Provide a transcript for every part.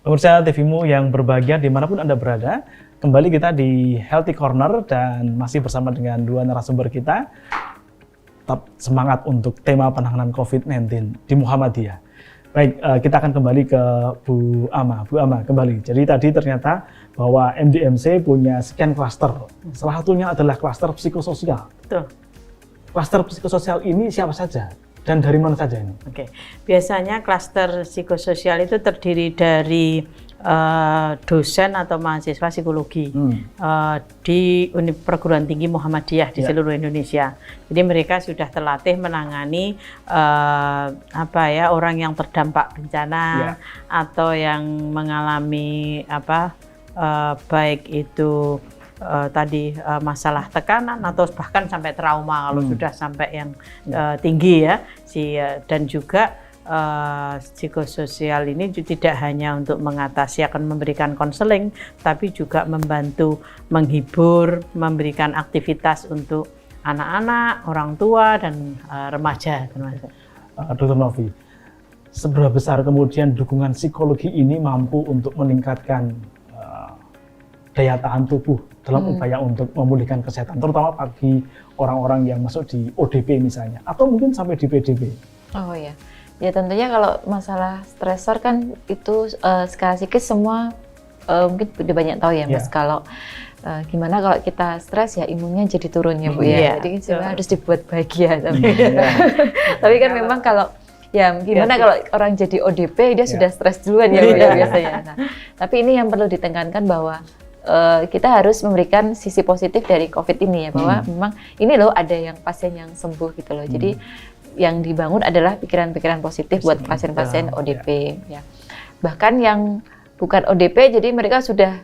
Pemirsa TVmu yang berbahagia dimanapun Anda berada, kembali kita di Healthy Corner dan masih bersama dengan dua narasumber kita. Tetap semangat untuk tema penanganan COVID-19 di Muhammadiyah. Baik, kita akan kembali ke Bu Ama. Bu Ama, kembali. Jadi tadi ternyata bahwa MDMC punya sekian klaster. Salah satunya adalah klaster psikososial. Betul. Klaster psikososial ini siapa saja? Dan dari mana saja ini? Oke, biasanya klaster psikososial itu terdiri dari dosen atau mahasiswa psikologi di perguruan tinggi Muhammadiyah di seluruh Indonesia. Jadi mereka sudah terlatih menangani orang yang terdampak bencana atau yang mengalami baik itu masalah tekanan atau bahkan sampai trauma kalau sudah sampai yang tinggi ya dan juga psikososial ini tidak hanya untuk mengatasi, akan memberikan konseling, tapi juga membantu menghibur, memberikan aktivitas untuk anak-anak, orang tua dan remaja. Dr. Novi, seberapa besar kemudian dukungan psikologi ini mampu untuk meningkatkan daya tahan tubuh dalam upaya untuk memulihkan kesehatan, terutama bagi orang-orang yang masuk di ODP misalnya, atau mungkin sampai di PDP? Oh ya, ya tentunya kalau masalah stresor kan itu skala psikis semua mungkin udah banyak tahu ya Mas. Kalau gimana kalau kita stres ya imunnya jadi turun ya Bu ya. Jadi sebenarnya harus dibuat bahagia. Tapi kan memang kalau ya gimana kalau orang jadi ODP dia sudah stres duluan ya Bu ya biasanya. Nah, tapi ini yang perlu ditekankan bahwa kita harus memberikan sisi positif dari COVID ini ya, bahwa memang ini loh ada yang pasien yang sembuh gitu loh. Jadi yang dibangun adalah pikiran-pikiran positif buat pasien-pasien ODP ya. Bahkan yang bukan ODP jadi mereka sudah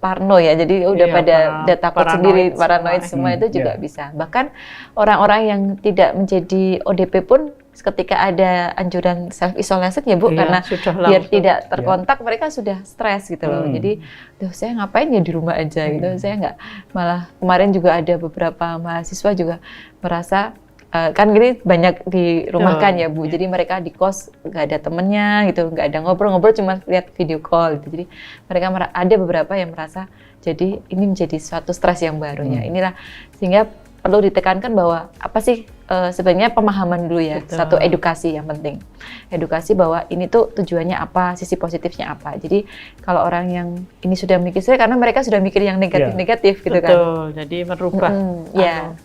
parno ya, jadi udah pada takut sendiri, paranoid semua itu juga bisa. Bahkan orang-orang yang tidak menjadi ODP pun ketika ada anjuran self isolation ya Bu, karena biar tidak terkontak mereka sudah stres gitu loh. Jadi, saya ngapain ya di rumah aja gitu. Saya nggak, malah kemarin juga ada beberapa mahasiswa juga merasa kan gini banyak dirumahkan ya Bu. Jadi mereka di kos nggak ada temennya gitu, nggak ada ngobrol-ngobrol, cuma lihat video call gitu. Jadi mereka ada beberapa yang merasa jadi ini menjadi suatu stres yang barunya. Inilah sehingga perlu ditekankan bahwa apa sih sebenarnya pemahaman dulu ya. Betul. Satu edukasi yang penting. Edukasi bahwa ini tuh tujuannya apa, sisi positifnya apa. Jadi kalau orang yang ini sudah mikir karena mereka sudah mikir yang negatif-negatif gitu kan. Betul. Jadi merubah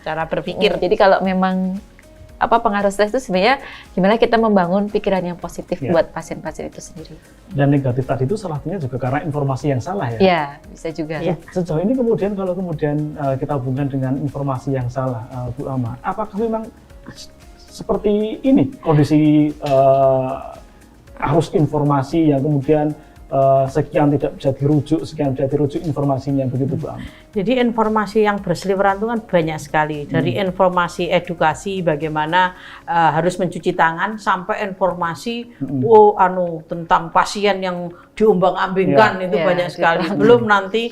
cara berpikir. Jadi kalau memang pengaruh stres itu sebenarnya gimana kita membangun pikiran yang positif buat pasien-pasien itu sendiri. Dan negatif tadi itu salah satunya juga karena informasi yang salah ya? Iya, bisa juga. Sejauh ini kemudian kalau kita hubungkan dengan informasi yang salah, Bu Ama, apakah memang seperti ini kondisi arus informasi yang kemudian sekian tidak bisa dirujuk informasinya begitu Bu Ama? Jadi informasi yang berseliweran itu kan banyak sekali, dari informasi edukasi bagaimana harus mencuci tangan sampai informasi tentang pasien yang diombang-ambingkan itu banyak sekali. Belum nanti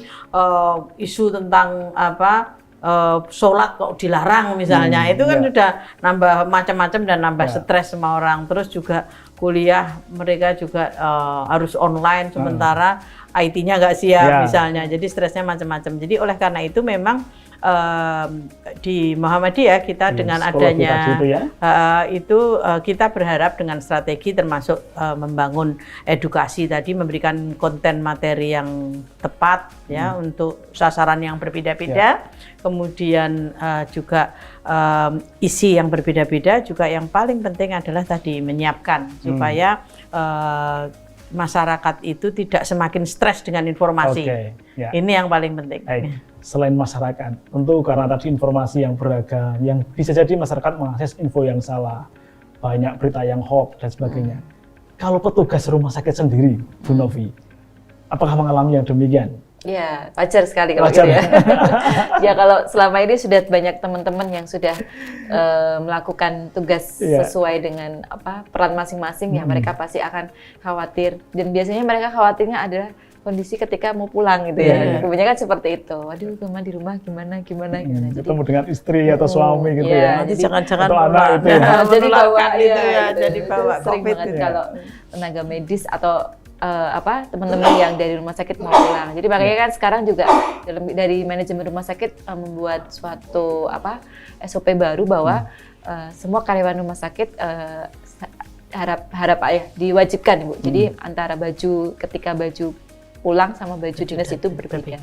isu tentang sholat kok dilarang misalnya, itu kan sudah nambah macam-macam dan nambah stres semua orang. Terus juga kuliah mereka juga harus online sementara IT-nya nggak siap misalnya, jadi stresnya macam-macam. Jadi oleh karena itu memang di Muhammadiyah kita dengan adanya kita berharap dengan strategi termasuk membangun edukasi tadi, memberikan konten materi yang tepat ya untuk sasaran yang berbeda-beda, kemudian juga isi yang berbeda-beda, juga yang paling penting adalah tadi menyiapkan supaya masyarakat itu tidak semakin stres dengan informasi. Ini yang paling penting. Selain masyarakat, tentu karena tadi informasi yang beragam, yang bisa jadi masyarakat mengakses info yang salah, banyak berita yang hoax dan sebagainya. Kalau petugas rumah sakit sendiri, Bu Novi, apakah mengalami yang demikian? Ya, wajar sekali kalau gitu ya. Ya kalau selama ini sudah banyak teman-teman yang sudah melakukan tugas sesuai dengan peran masing-masing, ya mereka pasti akan khawatir. Dan biasanya mereka khawatirnya adalah kondisi ketika mau pulang gitu ya. Kebanyakan seperti itu. Waduh, kemana di rumah gimana. Jadi ketemu dengan istri atau suami gitu ya. Jadi jangan-jangan atau anak itu ya. Jadi bawa jadi bawa sering COVID banget kalau tenaga medis atau teman-teman yang dari rumah sakit mau pulang. Jadi makanya kan sekarang juga dari manajemen rumah sakit membuat suatu SOP baru bahwa semua karyawan rumah sakit harap diwajibkan, Bu. Jadi antara baju ketika baju pulang sama baju dinas itu berbeda.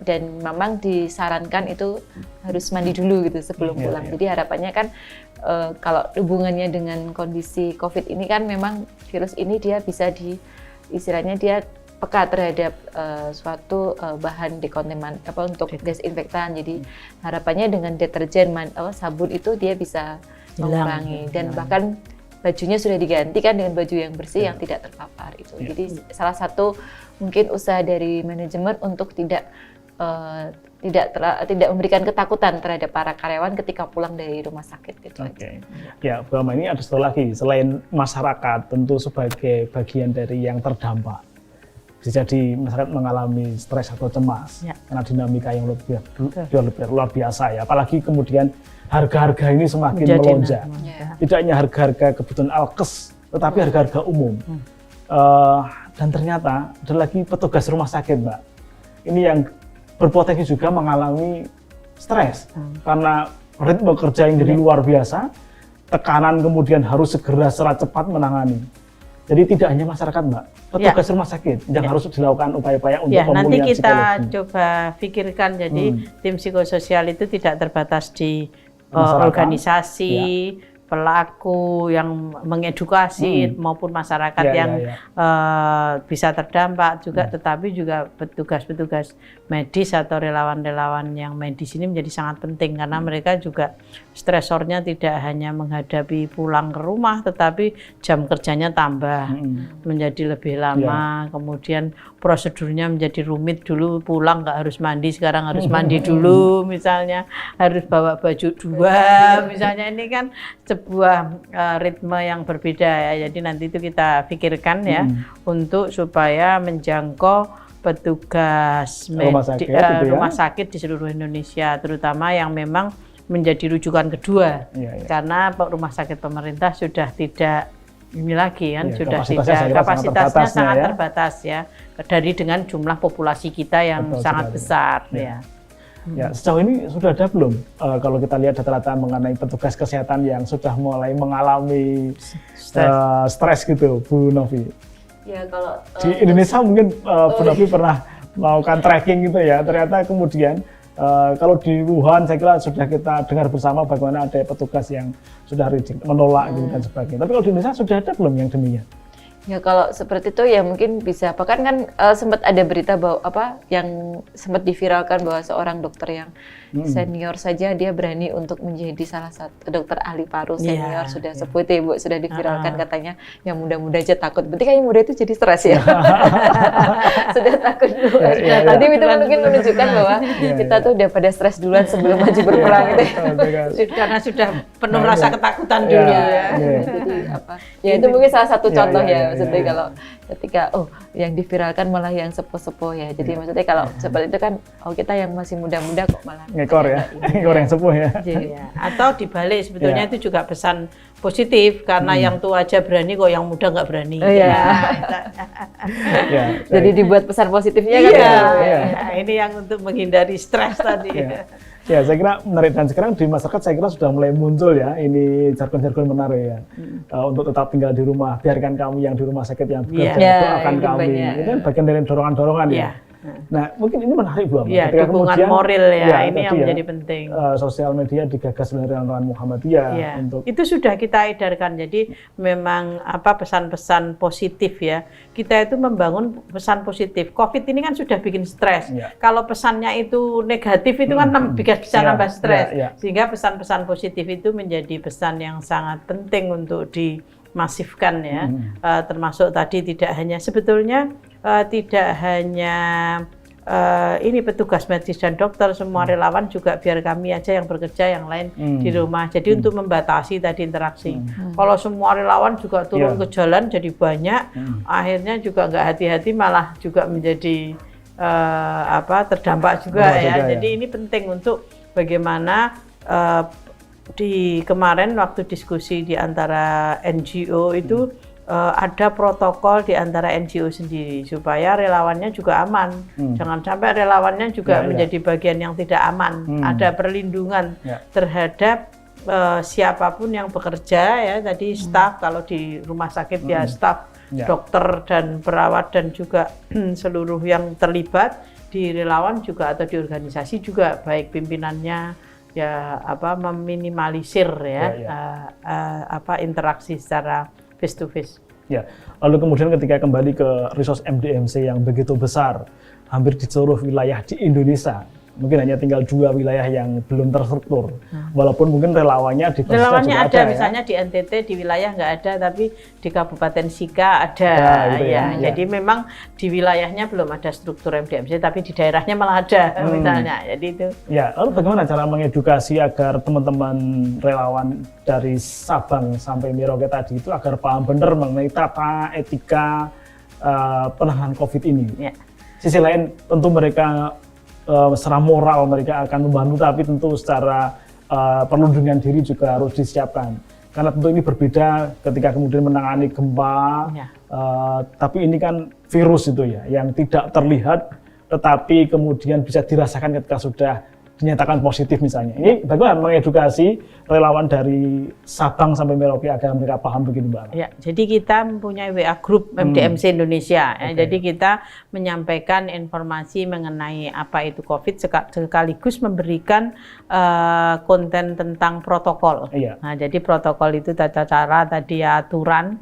Dan memang disarankan itu harus mandi dulu gitu sebelum pulang. Jadi harapannya kan kalau hubungannya dengan kondisi COVID ini kan memang virus ini dia bisa istilahnya dia peka terhadap suatu bahan dekontaminasi untuk desinfektan. Jadi harapannya dengan deterjen sabun itu dia bisa mengurangi dan bahkan bajunya sudah diganti kan dengan baju yang bersih yang tidak terpapar itu. Jadi salah satu mungkin usaha dari manajemen untuk tidak memberikan ketakutan terhadap para karyawan ketika pulang dari rumah sakit gitu. Ya, Bu Ama, ini ada satu lagi selain masyarakat tentu sebagai bagian dari yang terdampak. Bisa jadi masyarakat mengalami stres atau cemas karena dinamika yang luar biasa ya. Apalagi kemudian harga-harga ini semakin melonjak. Tidak hanya harga-harga kebutuhan alkes, tetapi harga-harga umum. Dan ternyata ada lagi petugas rumah sakit, Mbak. Ini yang berpotensi juga mengalami stres karena ritme kerja yang jadi luar biasa, tekanan kemudian harus segera secara cepat menangani. Jadi tidak hanya masyarakat, Mbak, petugas rumah sakit yang harus dilakukan upaya-upaya untuk pemulihan nanti kita psikologi. coba pikirkan, jadi tim psikososial itu tidak terbatas di organisasi, pelaku yang mengedukasi maupun masyarakat yang bisa terdampak juga, tetapi juga petugas-petugas medis atau relawan-relawan yang medis ini menjadi sangat penting karena mereka juga stresornya tidak hanya menghadapi pulang ke rumah, tetapi jam kerjanya tambah menjadi lebih lama, kemudian prosedurnya menjadi rumit. Dulu pulang nggak harus mandi, sekarang harus mandi dulu, misalnya harus bawa baju 2, misalnya. Ini kan sebuah ritme yang berbeda ya. Jadi nanti itu kita pikirkan ya untuk supaya menjangkau petugas rumah sakit di seluruh Indonesia, terutama yang memang menjadi rujukan kedua, karena rumah sakit pemerintah sudah tidak ini lagi kan, sudah kapasitasnya sangat terbatas ya, dari dengan jumlah populasi kita yang sangat besar ya. Ya, sejauh ini sudah ada belum kalau kita lihat data-data mengenai petugas kesehatan yang sudah mulai mengalami stres gitu, Bu Novi? Ya, kalau di Indonesia mungkin Bu Novi pernah melakukan tracking gitu ya, ternyata kemudian kalau di Wuhan saya kira sudah kita dengar bersama bagaimana ada petugas yang sudah menolak gitu dan sebagainya. Tapi kalau di Indonesia sudah ada belum yang demikian? Ya kalau seperti itu ya mungkin bisa, bahkan kan sempat ada berita bahwa yang sempat diviralkan bahwa seorang dokter yang senior saja dia berani untuk menjadi salah satu dokter ahli paru senior sudah sepuh itu, Ibu, sudah diviralkan katanya yang muda-muda aja takut. Berarti kan yang muda itu jadi stres ya. Sudah takut duluan. Tadi itu mungkin menunjukkan bahwa kita tuh udah pada stres duluan sebelum maju berperang gitu. Karena sudah penuh rasa ketakutan dulu ya. Jadi ya itu mungkin salah satu contoh ya. Maksudnya kalau ketika yang diviralkan malah yang sepuh-sepuh ya. Jadi maksudnya kalau seperti itu kan kita yang masih muda-muda kok malah ngekor ya, ngekor yang sepuh ya. Atau dibalik sebetulnya itu juga pesan positif karena yang tua aja berani kok yang muda nggak berani. Jadi dibuat pesan positifnya kan. Ini yang untuk menghindari stres tadi. Ya, saya kira menarik, dan sekarang di masyarakat saya kira sudah mulai muncul ya, ini jargon-jargon menarik ya, untuk tetap tinggal di rumah, biarkan kami yang di rumah sakit yang bekerja, doakan kami, itu kan bagian dari dorongan-dorongan ya. Nah, mungkin ini menarik Bu Ama. Ketika dukungan moral ini yang menjadi penting. Sosial media digagas oleh relawan Muhammadiyah untuk itu sudah kita edarkan. Jadi memang pesan-pesan positif ya. Kita itu membangun pesan positif. Covid ini kan sudah bikin stres. Kalau pesannya itu negatif itu kan bisa nambah stres. Sehingga pesan-pesan positif itu menjadi pesan yang sangat penting untuk dimasifkan ya. Termasuk tadi tidak hanya ini petugas medis dan dokter, semua relawan juga biar kami aja yang bekerja, yang lain di rumah. Jadi untuk membatasi tadi interaksi. Kalau semua relawan juga turun ke jalan jadi banyak, akhirnya juga nggak hati-hati malah juga menjadi terdampak juga ya. Jadi ini penting untuk bagaimana di kemarin waktu diskusi di antara NGO itu ada protokol di antara NGO sendiri supaya relawannya juga aman. Jangan sampai relawannya juga menjadi bagian yang tidak aman. Ada perlindungan terhadap siapapun yang bekerja ya, tadi staf, kalau di rumah sakit ya staf, dokter dan perawat dan juga seluruh yang terlibat, di relawan juga atau di organisasi juga, baik pimpinannya ya meminimalisir interaksi secara face to face. Ya, lalu kemudian ketika kembali ke resource MDMC yang begitu besar, hampir di seluruh wilayah di Indonesia, mungkin hanya tinggal 2 wilayah yang belum terstruktur. Walaupun mungkin relawannya di relawannya ada, ya. Misalnya di NTT di wilayah nggak ada, tapi di Kabupaten Sika ada. Jadi memang di wilayahnya belum ada struktur MDMC, tapi di daerahnya malah ada misalnya. Jadi itu. Ya, lalu bagaimana cara mengedukasi agar teman-teman relawan dari Sabang sampai Merauke tadi itu agar paham benar mengenai tata etika penanganan COVID ini? Ya. Sisi lain tentu mereka secara moral mereka akan membantu, tapi tentu secara perlindungan diri juga harus disiapkan. Karena tentu ini berbeda ketika kemudian menangani gempa, tapi ini kan virus itu ya, yang tidak terlihat, tetapi kemudian bisa dirasakan ketika sudah dinyatakan positif misalnya. Ini bagaimana mengedukasi relawan dari Sabang sampai Merauke agar mereka paham begini, Mbak? Ya, jadi kita mempunyai WA Group MDMC Indonesia. Jadi kita menyampaikan informasi mengenai apa itu COVID, sekaligus memberikan konten tentang protokol. Nah, jadi protokol itu tata cara, tadi aturan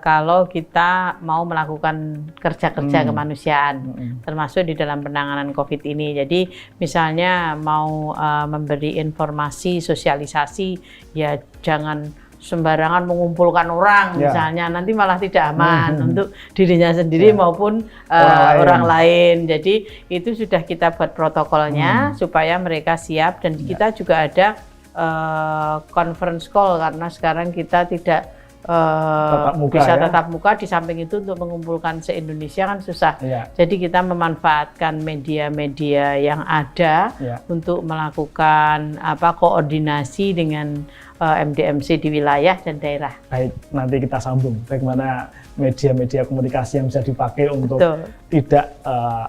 kalau kita mau melakukan kerja-kerja kemanusiaan, termasuk di dalam penanganan COVID ini. Jadi misalnya mau memberi informasi, sosialisasi, ya jangan sembarangan mengumpulkan orang misalnya, nanti malah tidak aman untuk dirinya sendiri maupun orang lain. Jadi itu sudah kita buat protokolnya supaya mereka siap, dan kita juga ada conference call karena sekarang kita tidak tatap muka. Di samping itu untuk mengumpulkan se-Indonesia kan susah. Jadi kita memanfaatkan media-media yang ada untuk melakukan koordinasi dengan MDMC di wilayah dan daerah. Baik, nanti kita sambung bagaimana media-media komunikasi yang bisa dipakai untuk tidak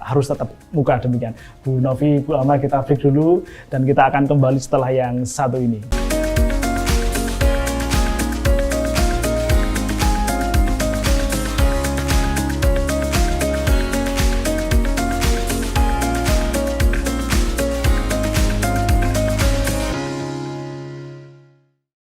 harus tatap muka, demikian. Bu Novi, Bu Alma, kita break dulu dan kita akan kembali setelah yang satu ini.